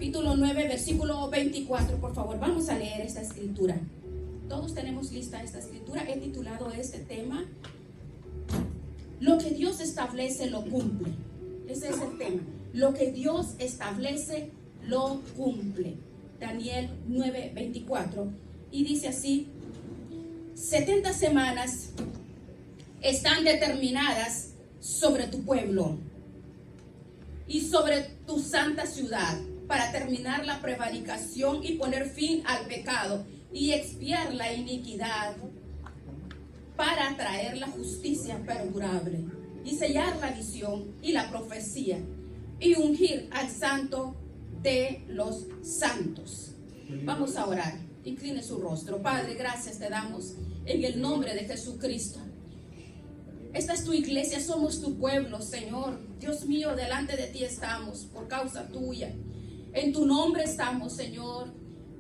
capítulo 9, versículo 24, por favor, vamos a leer esta escritura. Todos tenemos lista esta escritura. He titulado este tema: lo que Dios establece lo cumple. Ese es el tema. Lo que Dios establece lo cumple. Daniel 9, 24. Y dice así: 70 semanas están determinadas sobre tu pueblo y sobre tu santa ciudad, para terminar la prevaricación y poner fin al pecado y expiar la iniquidad, para traer la justicia perdurable y sellar la visión y la profecía y ungir al santo de los santos. Vamos a orar. Incline su rostro. Padre, gracias te damos en el nombre de Jesucristo. Esta es tu iglesia, somos tu pueblo, Señor. Dios mío, delante de ti estamos por causa tuya. En tu nombre estamos, Señor.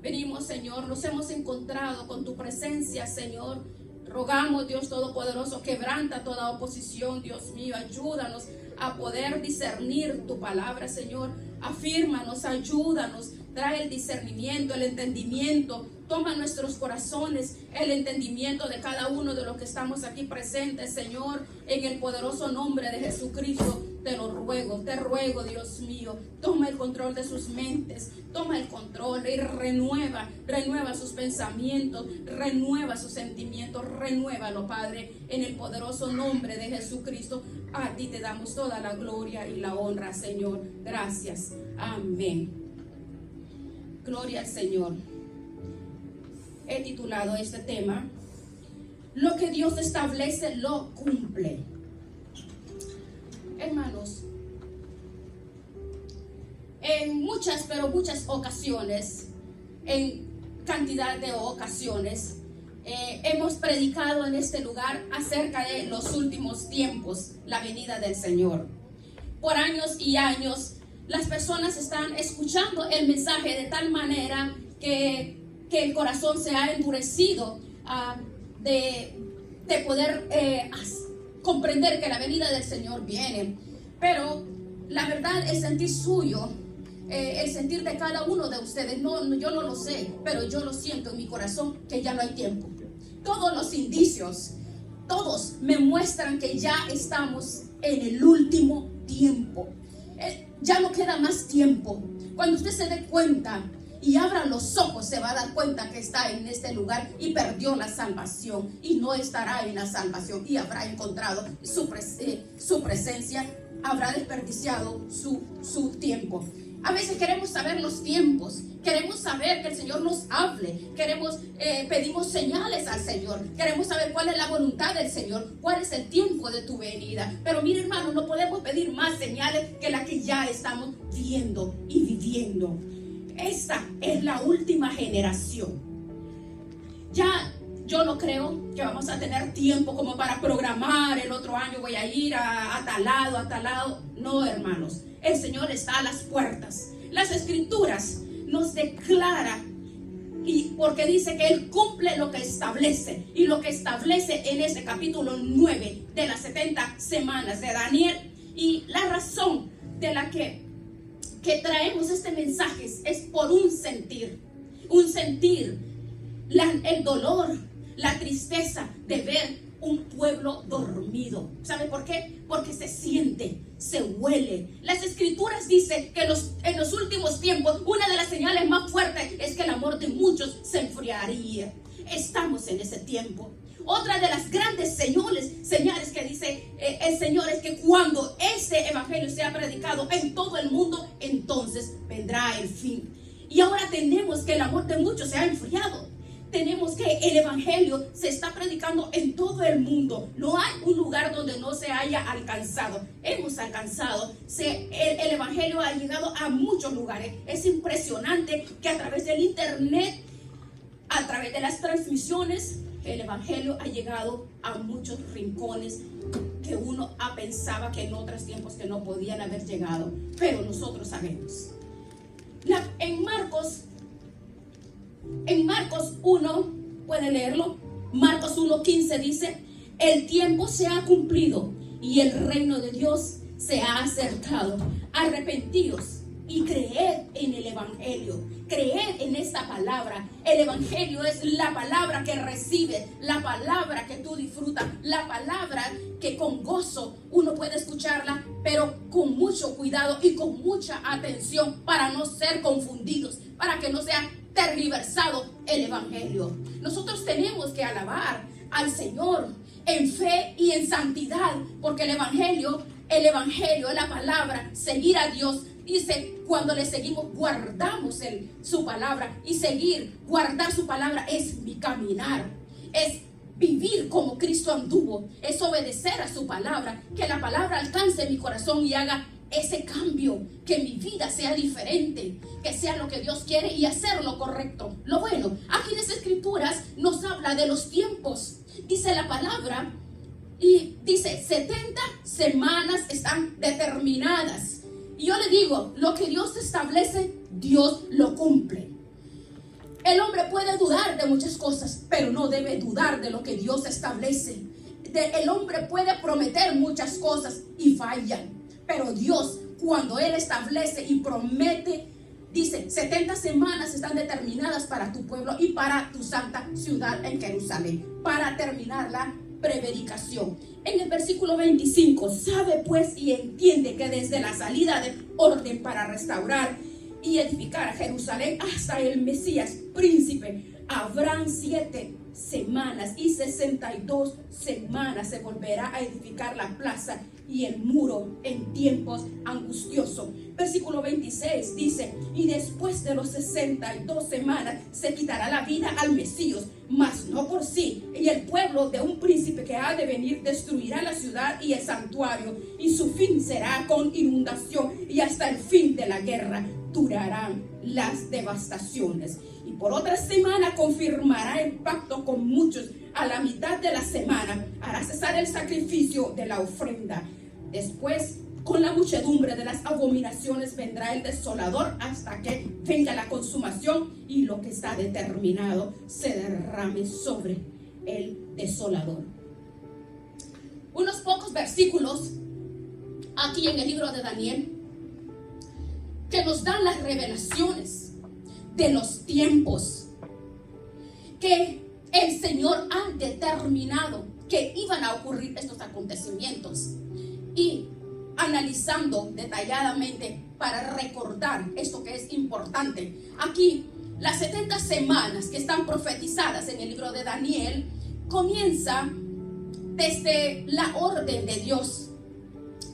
Venimos, Señor, nos hemos encontrado con tu presencia, Señor. Rogamos, Dios Todopoderoso, quebranta toda oposición, Dios mío. Ayúdanos a poder discernir tu palabra, Señor. Afírmanos, ayúdanos. Trae el discernimiento, el entendimiento. Toma nuestros corazones, el entendimiento de cada uno de los que estamos aquí presentes, Señor. En el poderoso nombre de Jesucristo te lo ruego, te ruego, Dios mío. Toma el control de sus mentes, toma el control y renueva sus pensamientos, renueva sus sentimientos, renuévalo, Padre, en el poderoso nombre de Jesucristo. A ti te damos toda la gloria y la honra, Señor. Gracias. Amén. Gloria al Señor. He titulado este tema: lo que Dios establece lo cumple. Hermanos, en muchas ocasiones, en cantidad de ocasiones, hemos predicado en este lugar acerca de los últimos tiempos, la venida del Señor. Por años y años, las personas están escuchando el mensaje de tal manera que el corazón se ha endurecido de poder comprender que la venida del Señor viene. Pero la verdad, el sentir suyo, el sentir de cada uno de ustedes, yo no lo sé, pero yo lo siento en mi corazón, que ya no hay tiempo. Todos los indicios, todos me muestran que ya estamos en el último tiempo. Ya no queda más tiempo. Cuando usted se dé cuenta y abra los ojos, se va a dar cuenta que está en este lugar y perdió la salvación, y no estará en la salvación, y habrá encontrado su presencia, habrá desperdiciado su tiempo. A veces queremos saber los tiempos, queremos saber que el Señor nos hable, pedimos señales al Señor, queremos saber cuál es la voluntad del Señor, cuál es el tiempo de tu venida. Pero mire, hermano, no podemos pedir más señales que las que ya estamos viendo y viviendo. Esta es la última generación. Ya yo no creo que vamos a tener tiempo como para programar el otro año voy a ir a tal lado. No, hermanos, el Señor está a las puertas. Las Escrituras nos declara, y porque dice que Él cumple lo que establece, y lo que establece en ese capítulo 9 de las 70 semanas de Daniel. Y la razón de la que traemos este mensaje es por un sentir, el dolor, la tristeza de ver un pueblo dormido. ¿Sabe por qué? Porque se siente, se huele. Las Escrituras dicen que en los últimos tiempos una de las señales más fuertes es que el amor de muchos se enfriaría. Estamos en ese tiempo. Otra de las grandes señales que dice el Señor es que cuando este evangelio sea predicado en todo el mundo, entonces vendrá el fin. Y ahora tenemos que el amor de muchos se ha enfriado. Tenemos que el evangelio se está predicando en todo el mundo. No hay un lugar donde no se haya alcanzado. Hemos alcanzado. El evangelio ha llegado a muchos lugares. Es impresionante que a través del internet, a través de las transmisiones, el evangelio ha llegado a muchos rincones que uno pensaba que en otros tiempos que no podían haber llegado. Pero nosotros sabemos. En Marcos 1, puede leerlo. Marcos 1:15 dice: el tiempo se ha cumplido y el reino de Dios se ha acercado. Arrepentíos y creed en el evangelio, creed en esta palabra. El evangelio es la palabra que recibes, la palabra que tú disfrutas, la palabra que con gozo uno puede escucharla, pero con mucho cuidado y con mucha atención para no ser confundidos, para que no sea tergiversado el evangelio. Nosotros tenemos que alabar al Señor en fe y en santidad, porque el evangelio es la palabra, seguir a Dios. Dice, cuando le seguimos, guardamos su palabra. Y guardar su palabra es mi caminar, es vivir como Cristo anduvo, es obedecer a su palabra, que la palabra alcance mi corazón y haga ese cambio, que mi vida sea diferente, que sea lo que Dios quiere y hacer lo correcto, lo bueno. Aquí en las escrituras nos habla de los tiempos. Dice la palabra y dice 70 semanas están determinadas. Y yo le digo, lo que Dios establece, Dios lo cumple. El hombre puede dudar de muchas cosas, pero no debe dudar de lo que Dios establece. El hombre puede prometer muchas cosas y fallan, pero Dios, cuando Él establece y promete, dice, 70 semanas están determinadas para tu pueblo y para tu santa ciudad en Jerusalén, para terminar la prevaricación. En el versículo 25, sabe pues y entiende que desde la salida de orden para restaurar y edificar a Jerusalén hasta el Mesías príncipe, habrán 7 semanas y 62 semanas se volverá a edificar la plaza y el muro en tiempos angustiosos. Versículo 26 dice, y después de los 62 semanas se quitará la vida al Mesías, mas no por sí, y el pueblo de un príncipe que ha de venir destruirá la ciudad y el santuario, y su fin será con inundación, y hasta el fin de la guerra durarán las devastaciones. Y por otra semana confirmará el pacto con muchos. A la mitad de la semana hará cesar el sacrificio de la ofrenda. Después, con la muchedumbre de las abominaciones vendrá el desolador hasta que venga la consumación y lo que está determinado se derrame sobre el desolador. Unos pocos versículos aquí en el libro de Daniel que nos dan las revelaciones de los tiempos que el Señor ha determinado que iban a ocurrir estos acontecimientos, y analizando detalladamente para recordar esto que es importante. Aquí las 70 semanas que están profetizadas en el libro de Daniel comienza desde la orden de Dios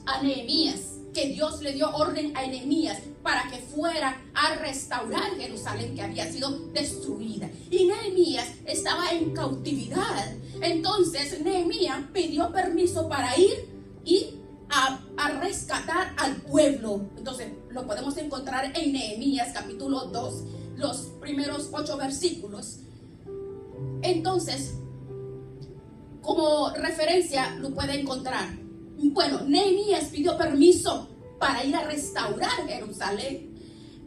a Nehemías, que Dios le dio orden a Nehemías para que fuera a restaurar Jerusalén, que había sido destruida. Y Nehemías estaba en cautividad. Entonces Nehemías pidió permiso para ir y a rescatar al pueblo. Entonces lo podemos encontrar en Nehemías capítulo 2, los primeros 8 versículos. Entonces, como referencia lo puede encontrar. Bueno, Nehemías pidió permiso para ir a restaurar Jerusalén.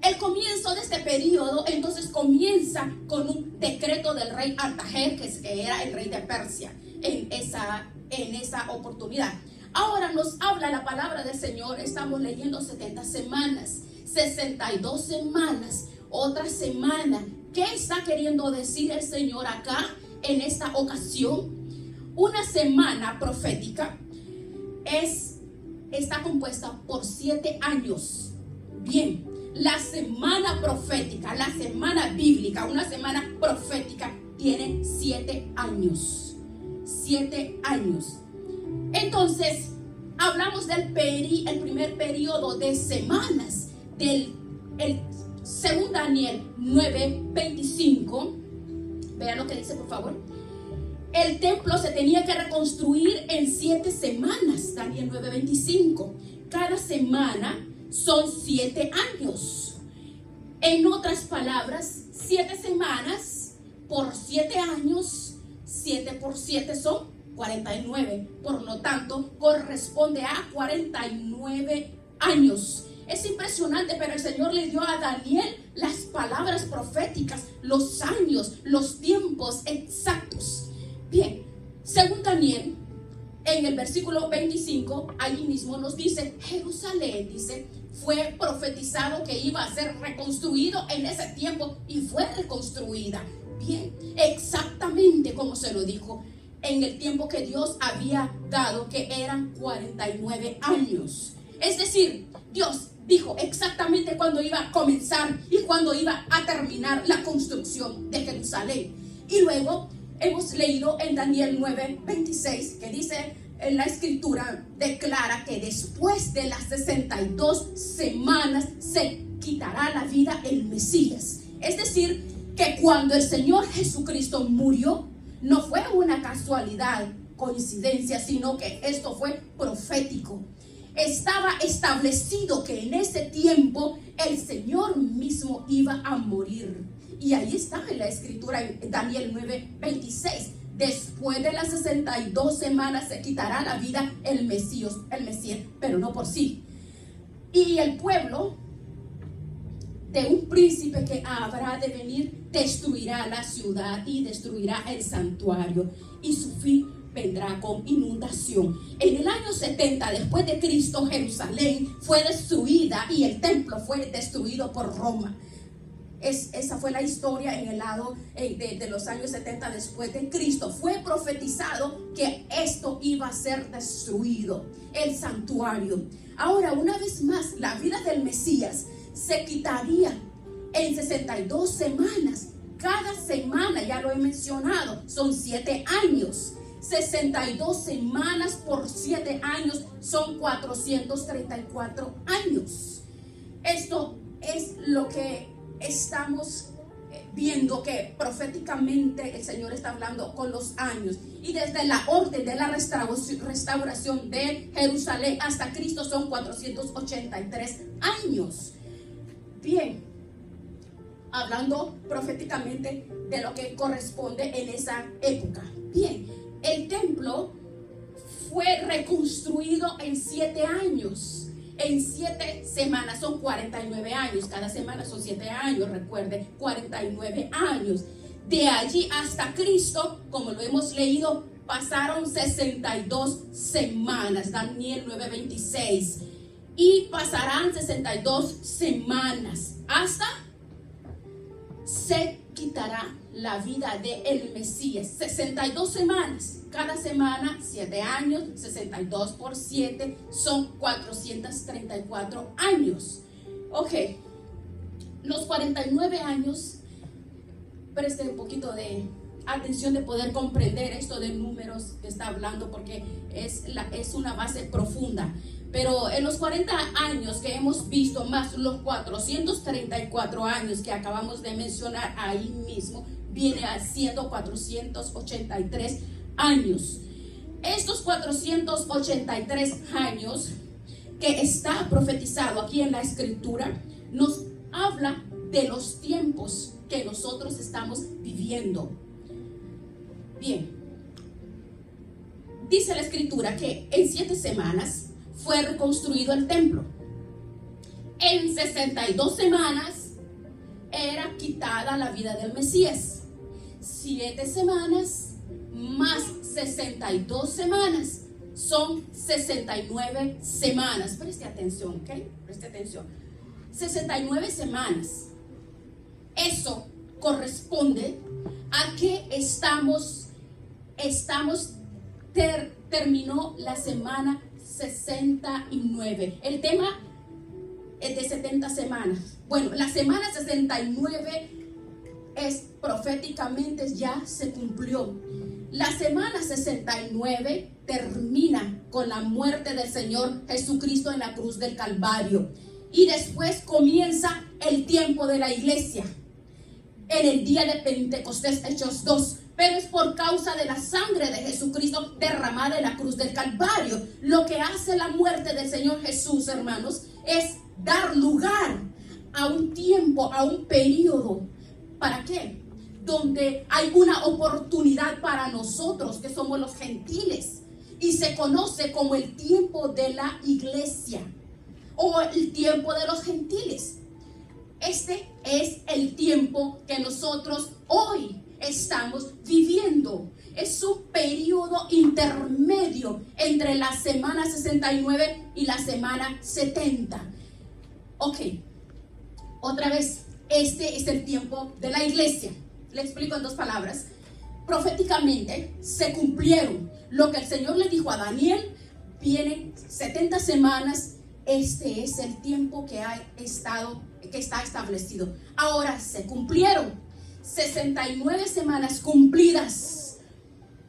El comienzo de este periodo entonces comienza con un decreto del rey Artajerjes, que era el rey de Persia en esa oportunidad. Ahora nos habla la palabra del Señor. Estamos leyendo 70 semanas, 62 semanas, otra semana. ¿Qué está queriendo decir el Señor acá en esta ocasión? Una semana profética está compuesta por 7 años. Bien, la semana profética, la semana bíblica, una semana profética tiene 7 años. 7 años. Entonces, hablamos del el primer periodo de semanas, según Daniel 9:25. Vean lo que dice, por favor. El templo se tenía que reconstruir en 7 semanas, Daniel 9:25. Cada semana son 7 años. En otras palabras, 7 semanas por 7 años, 7 por 7 son 49. Por lo tanto, corresponde a 49 años. Es impresionante, pero el Señor le dio a Daniel las palabras proféticas, los años, los tiempos exactos. Bien, según Daniel, en el versículo 25, allí mismo nos dice, Jerusalén, dice, fue profetizado que iba a ser reconstruido en ese tiempo y fue reconstruida. Bien, exactamente como se lo dijo en el tiempo que Dios había dado, que eran 49 años. Es decir, Dios dijo exactamente cuándo iba a comenzar y cuándo iba a terminar la construcción de Jerusalén. Y luego hemos leído en Daniel 9:26 que dice, en la escritura declara que después de las 62 semanas se quitará la vida el Mesías. Es decir, que cuando el Señor Jesucristo murió, no fue una casualidad, coincidencia, sino que esto fue profético. Estaba establecido que en ese tiempo el Señor mismo iba a morir. Y ahí está en la escritura, en Daniel 9:26. Después de las 62 semanas se quitará la vida el Mesías, pero no por sí. Y el pueblo de un príncipe que habrá de venir destruirá la ciudad y destruirá el santuario, y su fin vendrá con inundación. En el año 70 después de Cristo, Jerusalén fue destruida y el templo fue destruido por Roma. Esa fue la historia en el lado de los años 70 después de Cristo. Fue profetizado que esto iba a ser destruido, el santuario. Ahora, una vez más, la vida del Mesías se quitaría en 62 semanas. Cada semana, ya lo he mencionado, son 7 años. 62 semanas por 7 años son 434 años. Esto es lo que estamos viendo, que proféticamente el Señor está hablando con los años. Y desde la orden de la restauración de Jerusalén hasta Cristo son 483 años. Bien, hablando proféticamente de lo que corresponde en esa época. Bien, el templo fue reconstruido en 7 años. En 7 semanas son 49 años. Cada semana son 7 años, recuerde, 49 años. De allí hasta Cristo, como lo hemos leído, pasaron 62 semanas. Daniel 9:26. Y pasarán 62 semanas hasta se quitará la vida de el Mesías. 62 semanas. Cada semana 7 años. 62 por 7 son 434 años. Ok. Los 49 años. Preste un poquito de atención de poder comprender esto de números que está hablando, porque es una base profunda. Pero en los 40 años que hemos visto, más los 434 años que acabamos de mencionar ahí mismo, viene siendo 483 años. Estos 483 años que está profetizado aquí en la escritura nos habla de los tiempos que nosotros estamos viviendo. Bien, dice la escritura que en 7 semanas fue reconstruido el templo. En 62 semanas era quitada la vida del Mesías. 7 semanas más 62 semanas son 69 semanas. Preste atención, ¿ok? Preste atención. 69 semanas. Eso corresponde a que terminó la semana 69. El tema es de 70 semanas. Bueno, la semana 69 es proféticamente ya se cumplió. La semana 69 termina con la muerte del Señor Jesucristo en la cruz del Calvario. Y después comienza el tiempo de la iglesia. En el día de Pentecostés, Hechos 2. Pero es por causa de la sangre de Jesucristo derramada en la cruz del Calvario. Lo que hace la muerte del Señor Jesús, hermanos, es dar lugar a un tiempo, a un periodo. ¿Para qué? Donde hay una oportunidad para nosotros, que somos los gentiles. Y se conoce como el tiempo de la iglesia o el tiempo de los gentiles. Este es el tiempo que nosotros hoy estamos viviendo. Es un periodo periodo intermedio entre la semana 69 y la semana 70. Ok, otra vez, este es el tiempo de la iglesia. Le explico en 2 palabras. Proféticamente se cumplieron lo que el Señor le dijo a Daniel. Vienen 70 semanas. Este es el tiempo que está establecido. Ahora se cumplieron 69 semanas cumplidas.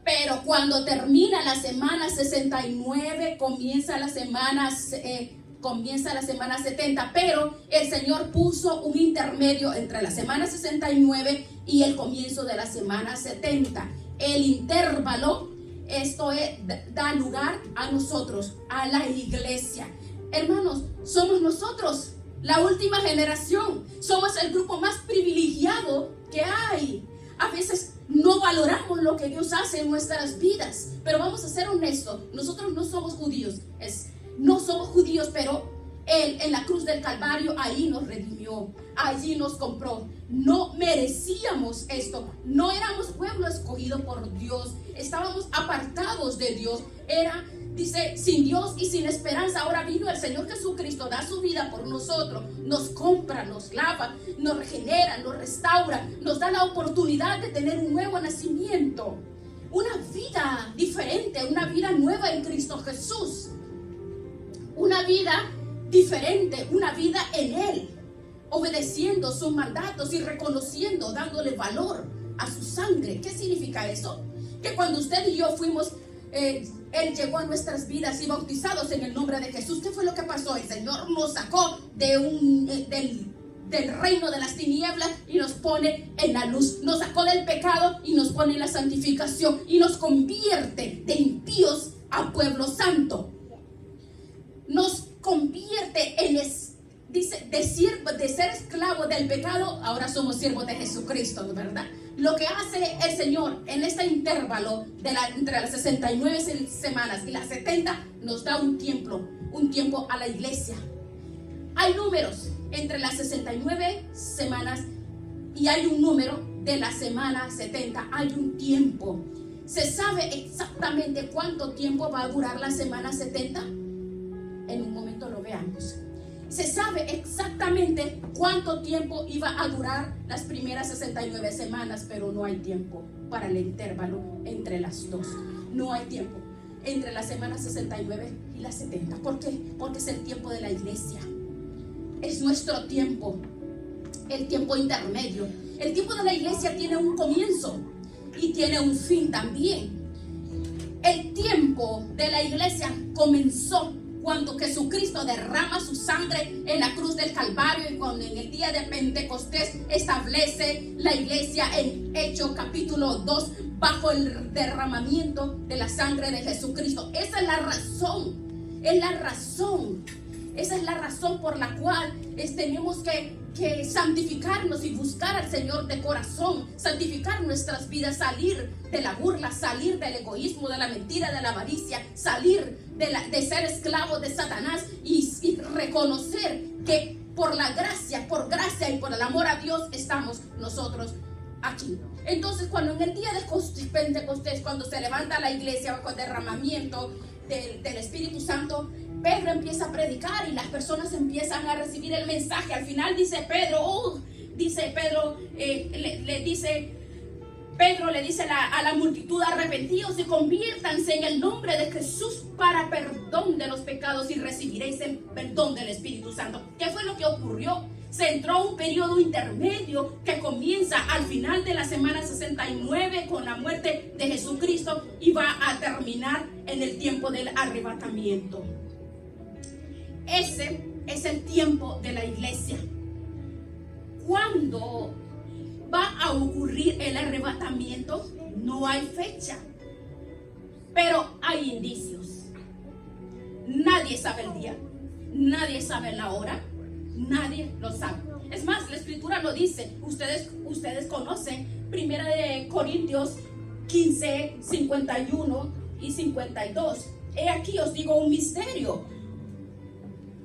Pero cuando termina la semana 69, comienza la semana 70. Pero el Señor puso un intermedio entre la semana 69 y el comienzo de la semana 70. El intervalo, da lugar a nosotros, a la iglesia. Hermanos, somos nosotros la última generación. Somos el grupo más privilegiado que hay. A veces no valoramos lo que Dios hace en nuestras vidas. Pero vamos a ser honestos, nosotros no somos judíos. No somos judíos, pero Él en la cruz del Calvario, ahí nos redimió, allí nos compró. No merecíamos esto. No éramos pueblo escogido por Dios. Estábamos apartados de Dios. Dice, sin Dios y sin esperanza. Ahora vino el Señor Jesucristo, da su vida por nosotros, nos compra, nos lava, nos regenera, nos restaura, nos da la oportunidad de tener un nuevo nacimiento, una vida diferente, una vida nueva en Cristo Jesús, una vida diferente, una vida en Él, obedeciendo sus mandatos y reconociendo, dándole valor a su sangre. ¿Qué significa eso? Que cuando usted y yo fuimos, Él llegó a nuestras vidas y bautizados en el nombre de Jesús. ¿Qué fue lo que pasó? El Señor nos sacó del reino de las tinieblas y nos pone en la luz. Nos sacó del pecado y nos pone en la santificación y nos convierte de impíos a pueblo santo. Nos convierte de ser esclavos del pecado, ahora somos siervos de Jesucristo, ¿verdad? Lo que hace el Señor en este intervalo entre las 69 semanas y las 70 nos da un tiempo a la iglesia. Hay números entre las 69 semanas y hay un número de la semana 70. Hay un tiempo. ¿Se sabe exactamente cuánto tiempo va a durar la semana 70? En un momento lo veamos. Se sabe exactamente cuánto tiempo iba a durar las primeras 69 semanas, pero no hay tiempo para el intervalo entre las dos. No hay tiempo entre las semanas 69 y las 70. ¿Por qué? Porque es el tiempo de la iglesia. Es nuestro tiempo, el tiempo intermedio. El tiempo de la iglesia tiene un comienzo y tiene un fin también. El tiempo de la iglesia comenzó cuando Jesucristo derrama su sangre en la cruz del Calvario y cuando en el día de Pentecostés establece la iglesia en Hechos capítulo 2 bajo el derramamiento de la sangre de Jesucristo. Esa es la razón, esa es la razón por la cual tenemos que santificarnos y buscar al Señor de corazón, santificar nuestras vidas, salir de la burla, salir del egoísmo, de la mentira, de la avaricia, salir de ser esclavos de Satanás y reconocer que por gracia y por el amor a Dios estamos nosotros aquí. Entonces, cuando en el día de Pentecostés, cuando se levanta la iglesia bajo el derramamiento del Espíritu Santo, Pedro empieza a predicar y las personas empiezan a recibir el mensaje. Al final dice Pedro, Pedro le dice a la multitud: arrepentíos y conviértanse en el nombre de Jesús para perdón de los pecados y recibiréis el perdón del Espíritu Santo. ¿Qué fue lo que ocurrió? Se entró un periodo intermedio que comienza al final de la semana 69 con la muerte de Jesucristo y va a terminar en el tiempo del arrebatamiento. Ese es el tiempo de la iglesia. ¿Cuándo va a ocurrir el arrebatamiento? No hay fecha, pero hay indicios. Nadie sabe el día, nadie sabe la hora, nadie lo sabe. Es más, la escritura lo dice. Ustedes conocen 1 Corintios 15, 51 y 52. He aquí os digo un misterio.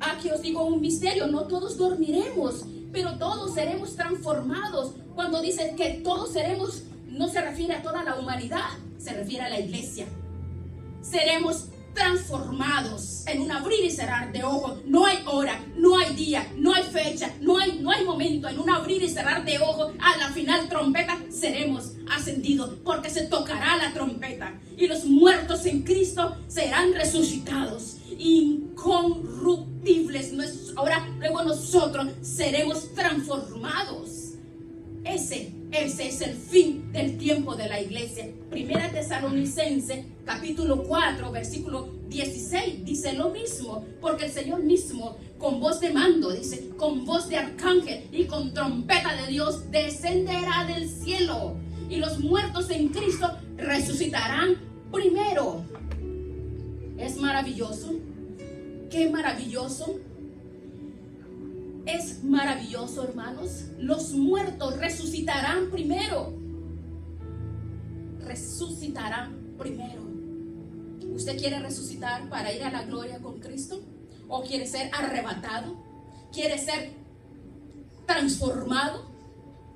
Aquí os digo un misterio, no todos dormiremos, pero todos seremos transformados. Cuando dice que todos seremos no se refiere a toda la humanidad, se refiere a la iglesia. Seremos transformados en un abrir y cerrar de ojos. No hay hora, no hay día, no hay fecha, no hay momento. En un abrir y cerrar de ojos, a la final trompeta, seremos ascendidos, porque se tocará la trompeta y los muertos en Cristo serán resucitados, incorruptibles. Ahora luego nosotros seremos transformados. Ese es el fin del tiempo de la iglesia. Primera Tesalonicenses capítulo 4 versículo 16 dice lo mismo, porque el Señor mismo con voz de mando, dice, con voz de arcángel y con trompeta de Dios descenderá del cielo, y los muertos en Cristo resucitarán primero. Es maravilloso. Qué maravilloso. Es maravilloso, hermanos. Los muertos resucitarán primero. Resucitarán primero. ¿Usted quiere resucitar para ir a la gloria con Cristo? ¿O quiere ser arrebatado? ¿Quiere ser transformado?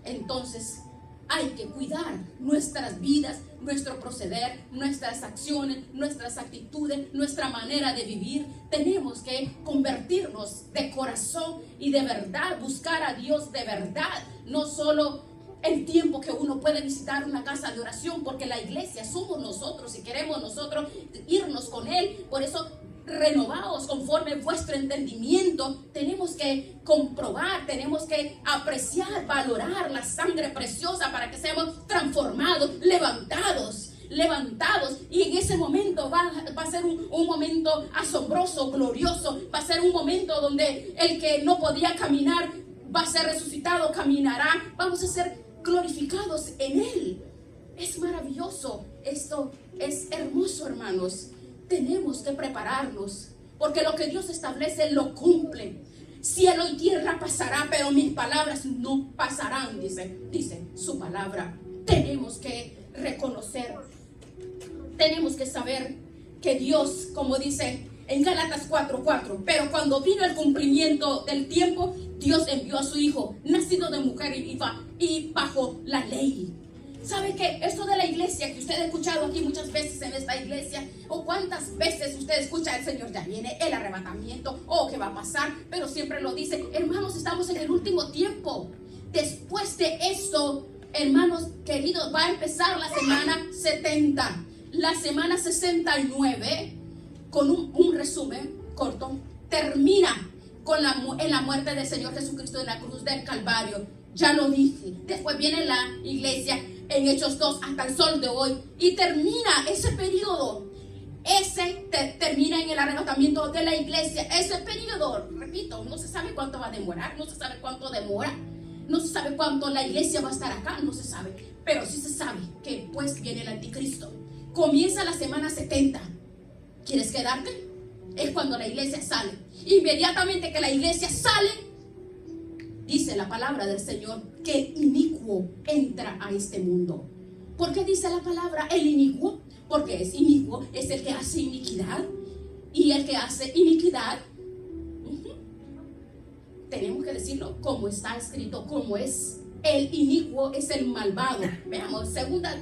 Entonces hay que cuidar nuestras vidas, nuestro proceder, nuestras acciones, nuestras actitudes, nuestra manera de vivir. Tenemos que convertirnos de corazón y de verdad, buscar a Dios de verdad, no solo el tiempo que uno puede visitar una casa de oración, porque la iglesia somos nosotros y queremos nosotros irnos con Él. Por eso, renovaos conforme vuestro entendimiento. Tenemos que comprobar, tenemos que apreciar, valorar la sangre preciosa para que seamos transformados, levantados, y en ese momento va a ser un momento asombroso, glorioso. Va a ser un momento donde el que no podía caminar va a ser resucitado, caminará. Vamos a ser glorificados en Él. Es maravilloso, esto es hermoso, hermanos. Tenemos que prepararnos, porque lo que Dios establece lo cumple. Cielo y tierra pasará, pero mis palabras no pasarán, dice su palabra. Tenemos que reconocer, tenemos que saber que Dios, como dice en Gálatas 4:4, pero cuando vino el cumplimiento del tiempo, Dios envió a su Hijo, nacido de mujer y bajo la ley. ¿Sabe qué? Esto de la iglesia que usted ha escuchado aquí muchas veces en esta iglesia, o cuántas veces usted escucha el Señor ya viene, el arrebatamiento, o qué va a pasar, pero siempre lo dice. Hermanos, estamos en el último tiempo. Después de esto, hermanos queridos, va a empezar la semana 70, la semana 69, con un resumen corto, termina en la muerte del Señor Jesucristo en la cruz del Calvario. Ya lo dije. Después viene la iglesia en Hechos 2 hasta el sol de hoy, y termina ese periodo. Termina en el arrebatamiento de la iglesia. Ese periodo, repito, no se sabe cuánto va a demorar, no se sabe cuánto demora, no se sabe cuánto la iglesia va a estar acá, no se sabe, pero sí se sabe que pues viene el anticristo. Comienza la semana 70. ¿Quieres quedarte? Es cuando la iglesia sale. Inmediatamente que la iglesia sale, dice la palabra del Señor que inicuo entra a este mundo. ¿Por qué dice la palabra el inicuo? Porque es inicuo, es el que hace iniquidad. Y el que hace iniquidad, tenemos que decirlo como está escrito, como es. El inicuo es el malvado. Veamos, segunda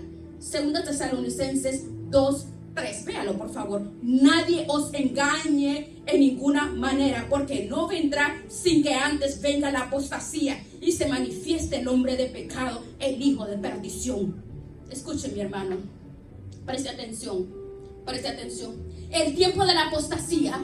Tesalonicenses 2:3. Véalo, por favor. Nadie os engañe en ninguna manera, porque no vendrá sin que antes venga la apostasía y se manifieste el hombre de pecado, el hijo de perdición. Escuche, mi hermano, preste atención. El tiempo de la apostasía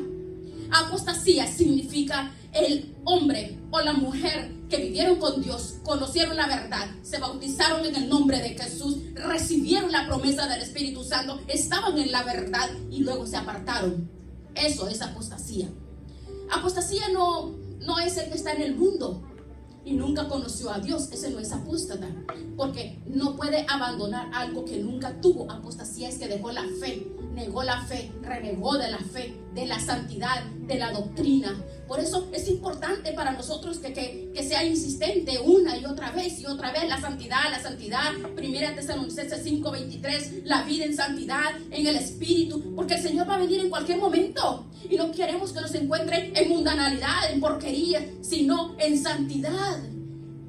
significa el hombre o la mujer que vivieron con Dios, conocieron la verdad, se bautizaron en el nombre de Jesús, recibieron la promesa del Espíritu Santo, estaban en la verdad y luego se apartaron. Eso es apostasía. Apostasía no es el que está en el mundo y nunca conoció a Dios. Ese no es apóstata, porque no puede abandonar algo que nunca tuvo. Apostasía es que dejó la fe, negó la fe, renegó de la fe, de la santidad, de la doctrina. Por eso es importante para nosotros que sea insistente una y otra vez la santidad. Primera Tesalonicenses 5:23, la vida en santidad, en el Espíritu, porque el Señor va a venir en cualquier momento y no queremos que nos encuentre en mundanalidad, en porquería, sino en santidad.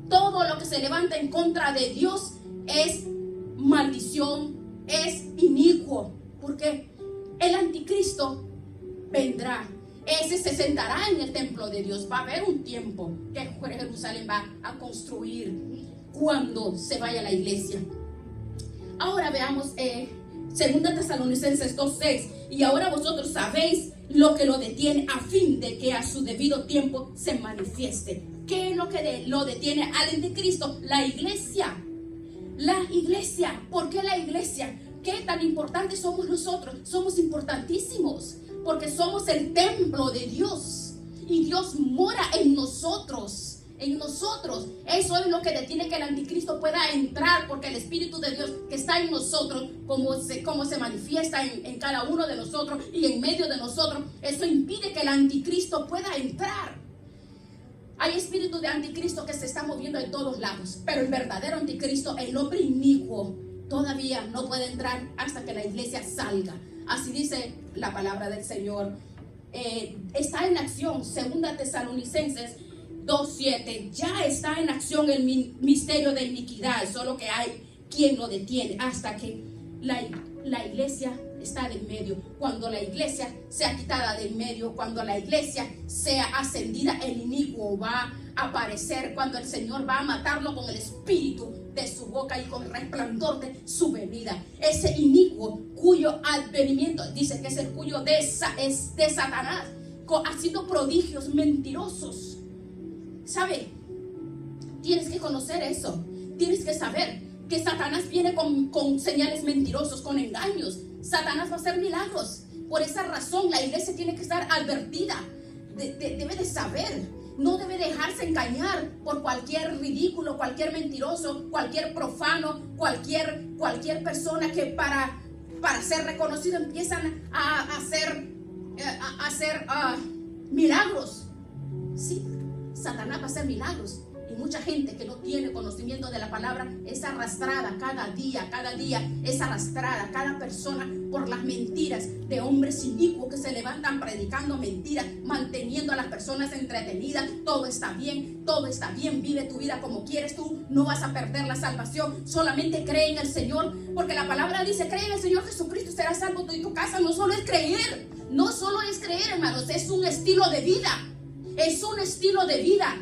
Todo lo que se levanta en contra de Dios es maldición, es inicuo, porque el anticristo vendrá. Ese se sentará en el templo de Dios. Va a haber un tiempo que Jerusalén va a construir cuando se vaya a la iglesia. Ahora veamos 2 Tesalonicenses 2:6. Y ahora vosotros sabéis lo que lo detiene, a fin de que a su debido tiempo se manifieste. ¿Qué es lo que lo detiene al anticristo? La iglesia. La iglesia. ¿Por qué la iglesia? ¿Qué tan importantes somos nosotros? Somos importantísimos, porque somos el templo de Dios y Dios mora en nosotros. En nosotros. Eso es lo que detiene que el anticristo pueda entrar, porque el Espíritu de Dios que está en nosotros, como se manifiesta en cada uno de nosotros y en medio de nosotros, eso impide que el anticristo pueda entrar. Hay espíritu de anticristo que se está moviendo en todos lados, pero el verdadero anticristo, el hombre inicuo, todavía no puede entrar hasta que la iglesia salga. Así dice la palabra del Señor. Está en acción, 2 Tesalonicenses 2:7. Ya está en acción el misterio de iniquidad, solo que hay quien lo detiene hasta que la iglesia está de en medio. Cuando la iglesia sea quitada de en medio, cuando la iglesia sea ascendida, el inicuo va a aparecer, cuando el Señor va a matarlo con el espíritu de su boca y con el resplandor de su venida. Ese inicuo cuyo advenimiento, dice que es el cuyo es de Satanás, haciendo prodigios mentirosos. ¿Sabe? Tienes que conocer eso. Tienes que saber que Satanás viene con señales mentirosos, con engaños. Satanás va a hacer milagros. Por esa razón la iglesia tiene que estar advertida. Debe de saber. No debe dejarse engañar por cualquier ridículo, cualquier mentiroso, cualquier profano, cualquier persona que para ser reconocido empiezan a hacer milagros. Sí, Satanás va a hacer milagros. Y mucha gente que no tiene conocimiento de la palabra es arrastrada cada día, es arrastrada cada persona por las mentiras de hombres inicuos que se levantan predicando mentiras, manteniendo a las personas entretenidas. Todo está bien, vive tu vida como quieres, tú no vas a perder la salvación, solamente cree en el Señor, porque la palabra dice: cree en el Señor Jesucristo, serás salvo tú y tu casa. No solo es creer, hermanos, es un estilo de vida. Es un estilo de vida.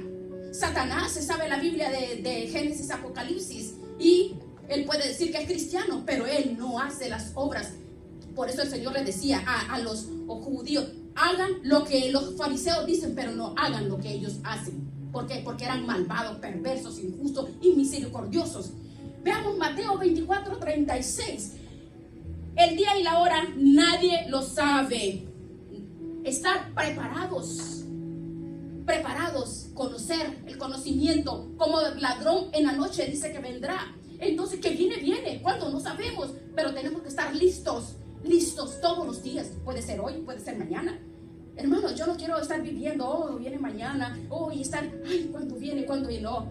Satanás se sabe la Biblia de Génesis, Apocalipsis, y él puede decir que es cristiano, pero él no hace las obras. Por eso el Señor le decía a los judíos: hagan lo que los fariseos dicen, pero no hagan lo que ellos hacen. ¿Por qué? Porque eran malvados, perversos, injustos y misericordiosos. Veamos Mateo 24:36. El día y la hora nadie lo sabe. Estar preparados, conocer el conocimiento, como ladrón en la noche dice que vendrá. Entonces, que viene, ¿cuándo? No sabemos, pero tenemos que estar listos todos los días. Puede ser hoy, puede ser mañana. Hermano, yo no quiero estar viviendo, viene mañana, y estar, ¿cuándo viene? No,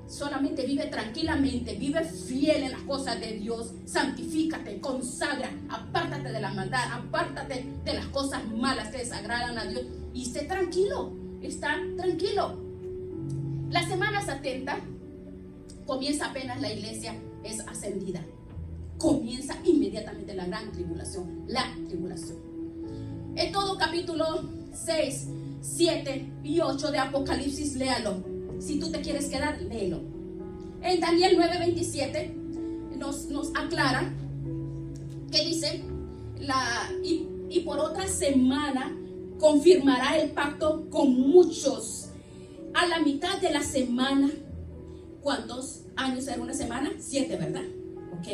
solamente vive tranquilamente, vive fiel en las cosas de Dios, santifícate, consagra, apártate de la maldad, apártate de las cosas malas que desagradan a Dios y esté tranquilo. Está tranquilo. La semana 70 comienza apenas la iglesia es ascendida. Comienza inmediatamente la gran tribulación. En todo capítulo 6, 7 y 8 de Apocalipsis, léalo. Si tú te quieres quedar, léelo. En Daniel 9:27 nos aclara que dice: y por otra semana confirmará el pacto con muchos. A la mitad de la semana, ¿cuántos años era una semana? 7, ¿verdad? Ok.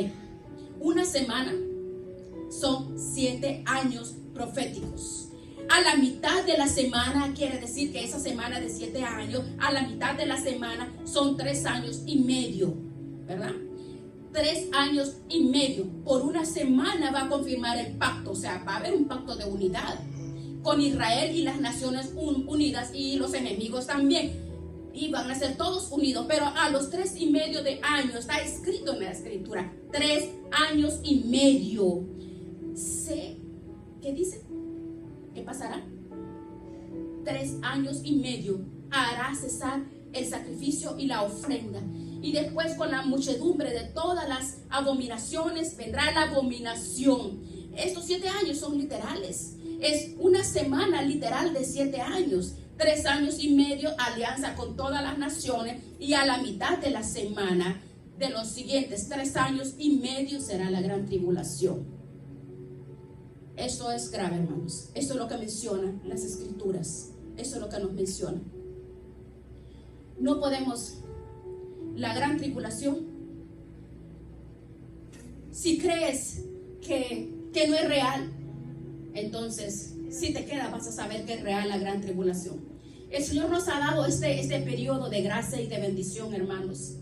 Una semana son 7 años proféticos. A la mitad de la semana quiere decir que esa semana de 7 años, a la mitad de la semana son 3 años y medio, ¿verdad? 3 años y medio. Por una semana va a confirmar el pacto, o sea, va a haber un pacto de unidad con Israel y las naciones unidas y los enemigos también, y van a ser todos unidos. Pero a los 3 y medio de años, está escrito en la escritura, 3 años y medio. ¿Qué dice? ¿Qué pasará? 3 años y medio hará cesar el sacrificio y la ofrenda. y después con la muchedumbre de todas las abominaciones vendrá la abominación. Estos 7 años son literales. Es una semana literal de 7 años. 3 años y medio alianza con todas las naciones, y a la mitad de la semana de los siguientes 3 años y medio será la gran tribulación. Esto es grave, hermanos. Esto es lo que mencionan las escrituras. Esto es lo que nos menciona. No podemos, la gran tribulación, si crees que no es real, entonces si te queda vas a saber que es real la gran tribulación. El Señor nos ha dado este periodo de gracia y de bendición, hermanos.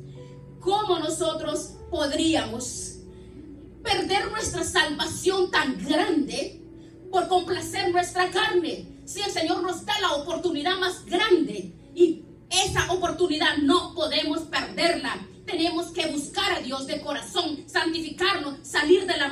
¿Cómo nosotros podríamos perder nuestra salvación tan grande por complacer nuestra carne? Si el Señor nos da la oportunidad más grande, y esa oportunidad no podemos perderla. Tenemos que buscar a Dios de corazón, santificarnos, salir de la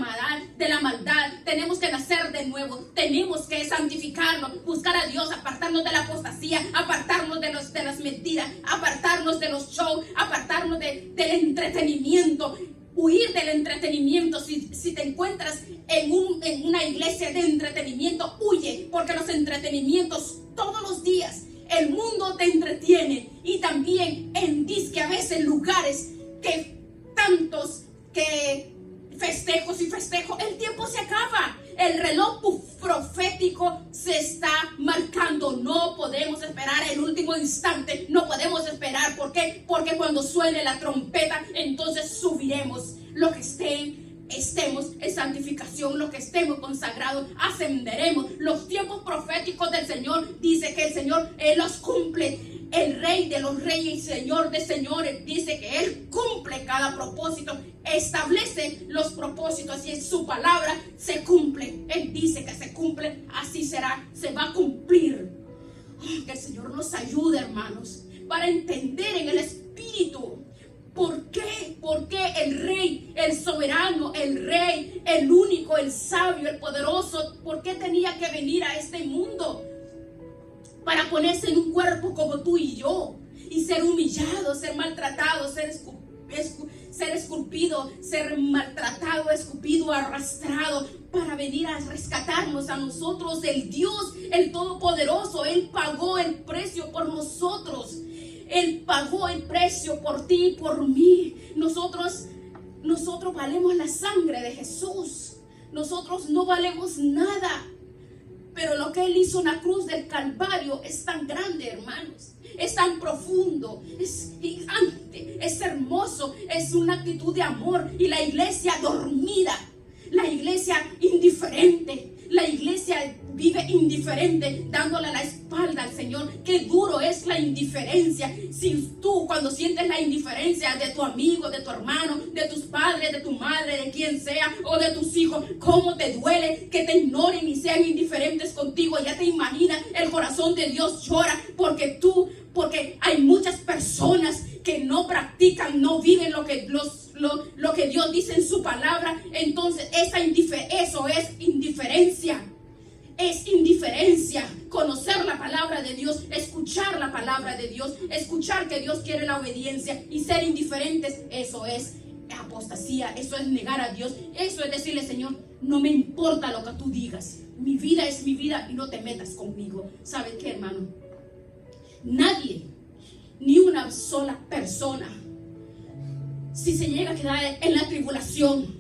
maldad. Tenemos que nacer de nuevo. Tenemos que santificarnos, buscar a Dios, apartarnos de la apostasía, apartarnos de las mentiras, apartarnos de los shows, apartarnos del entretenimiento. Huir del entretenimiento. Si te encuentras en una iglesia de entretenimiento, huye, porque los entretenimientos todos los días, el mundo te entretiene. Y también en disque a veces lugares que tantos que festejos, el tiempo se acaba. El reloj profético se está marcando. No podemos esperar el último instante. No podemos esperar. ¿Por qué? Porque cuando suene la trompeta, entonces subiremos. Lo que estemos en santificación, lo que estemos consagrados, ascenderemos. Los tiempos proféticos del Señor, dice que el Señor, Él los cumple. El Rey de los reyes y Señor de señores dice que Él cumple cada propósito, establece los propósitos, y en su palabra se cumple. Él dice que se cumple, así será, se va a cumplir. Que el Señor nos ayude, hermanos, para entender en el Espíritu ¿por qué? ¿Por qué el Rey, el soberano, el Rey, el único, el sabio, el poderoso, por qué tenía que venir a este mundo? Para ponerse en un cuerpo como tú y yo, y ser humillado, ser maltratado, ser esculpido, ser maltratado, escupido, arrastrado, para venir a rescatarnos a nosotros. El Dios, el Todopoderoso, Él pagó el precio por nosotros. Él pagó el precio por ti y por mí. Nosotros valemos la sangre de Jesús. Nosotros no valemos nada. Pero lo que Él hizo en la cruz del Calvario es tan grande, hermanos. Es tan profundo, es gigante, es hermoso, es una actitud de amor. Y la iglesia dormida, la iglesia indiferente, la iglesia vive indiferente, dándole la espalda al Señor. Qué duro es la indiferencia. Si tú, cuando sientes la indiferencia de tu amigo, de tu hermano, de tus padres, de tu madre, de quien sea, o de tus hijos, cómo te duele que te ignoren y sean indiferentes contigo. Ya te imaginas, el corazón de Dios llora porque hay muchas personas que no practican, no viven lo que Dios dice en su palabra. Entonces eso es indiferencia. Es indiferencia. Conocer la palabra de Dios, escuchar la palabra de Dios, escuchar que Dios quiere la obediencia y ser indiferentes, eso es apostasía, eso es negar a Dios. Eso es decirle: Señor, no me importa lo que tú digas, mi vida es mi vida y no te metas conmigo. ¿Sabes qué, hermano? Nadie, ni una sola persona, si se llega a quedar en la tribulación,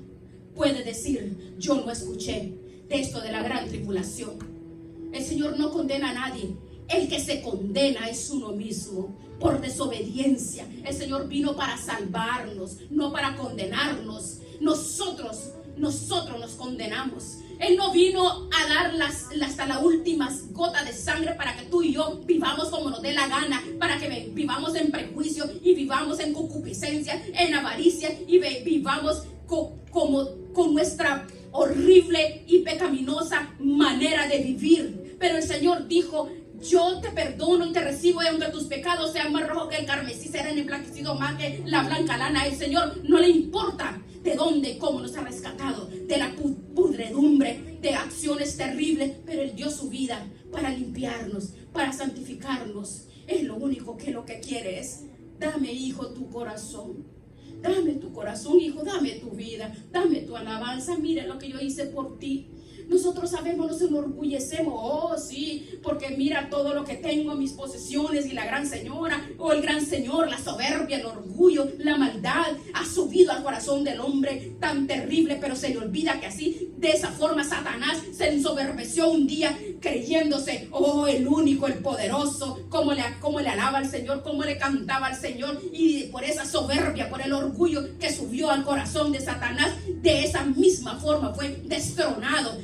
puede decir: yo no escuché de esto de la gran tribulación. El Señor no condena a nadie. El que se condena es uno mismo por desobediencia. El Señor vino para salvarnos, no para condenarnos. Nosotros nos condenamos. Él no vino a dar hasta la última gota de sangre para que tú y yo vivamos como nos dé la gana, para que vivamos en prejuicio y vivamos en concupiscencia, en avaricia, y vivamos con nuestra horrible y pecaminosa manera de vivir. Pero el Señor dijo: yo te perdono y te recibo, y aunque tus pecados sean más rojos que el carmesí, serán emblanquecidos más que la blanca lana. El Señor no le importa de dónde y cómo nos ha rescatado de la pudredumbre, de acciones terribles, pero Él dio su vida para limpiarnos, para santificarnos. Es lo único que quiere es Dame, hijo, tu corazón. Dame tu corazón, hijo, dame tu vida, dame tu alabanza. Mira lo que yo hice por ti. Nosotros sabemos, nos enorgullecemos, oh sí, porque mira todo lo que tengo, mis posesiones y la gran señora, o el gran señor, la soberbia, el orgullo, la maldad, ha subido al corazón del hombre tan terrible, pero se le olvida que así, de esa forma, Satanás se ensoberbeció un día creyéndose, oh, el único, el poderoso, cómo le alaba al Señor, cómo le cantaba al Señor, y por esa soberbia, por el orgullo que subió al corazón de Satanás, de esa misma forma fue destronado,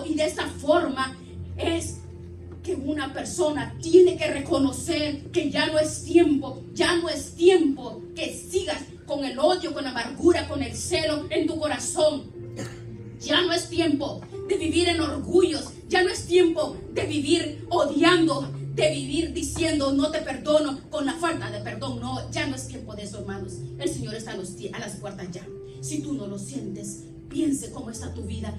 y de esa forma es que una persona tiene que reconocer que ya no es tiempo que sigas con el odio, con la amargura, con el celo en tu corazón. Ya no es tiempo de vivir en orgullos, ya no es tiempo de vivir odiando, de vivir diciendo no te perdono con la falta de perdón. No, ya no es tiempo de eso, hermanos. El Señor está a las puertas ya. Si tú no lo sientes, piensa cómo está tu vida,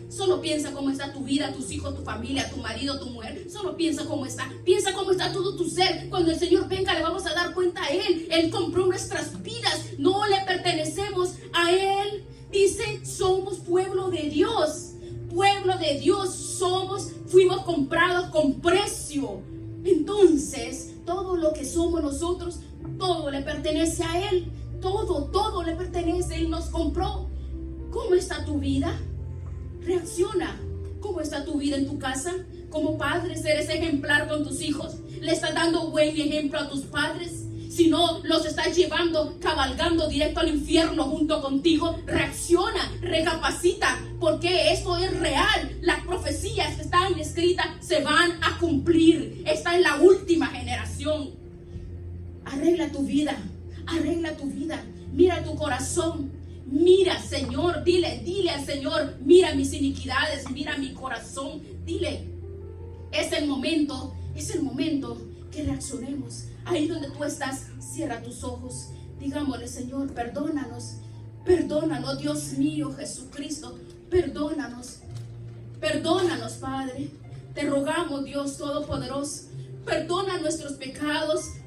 solo piensa cómo está tu vida, tus hijos, tu familia, tu marido, tu mujer, solo piensa cómo está todo tu ser. Cuando el Señor venga le vamos a dar cuenta a Él compró nuestras vidas, no le pertenecemos a Él. Dice, somos pueblo de Dios, fuimos comprados con precio. Entonces, todo lo que somos nosotros, todo le pertenece a Él. Todo le pertenece, Él nos compró. ¿Cómo está tu vida? Reacciona. ¿Cómo está tu vida en tu casa? Como padres, ¿eres ejemplar con tus hijos? ¿Le estás dando buen ejemplo a tus padres? Si no, los estás llevando, cabalgando directo al infierno junto contigo. Reacciona, recapacita, porque esto es real. Las profecías que están escritas se van a cumplir. Esta es la última generación. Arregla tu vida. Mira tu corazón. Mira, Señor, dile al Señor, mira mis iniquidades, mira mi corazón. Dile, es el momento que reaccionemos. Ahí donde tú estás, cierra tus ojos. Digámosle, Señor, perdónanos, Dios mío, Jesucristo, perdónanos, Padre. Te rogamos, Dios Todopoderoso, perdona nuestros pecados.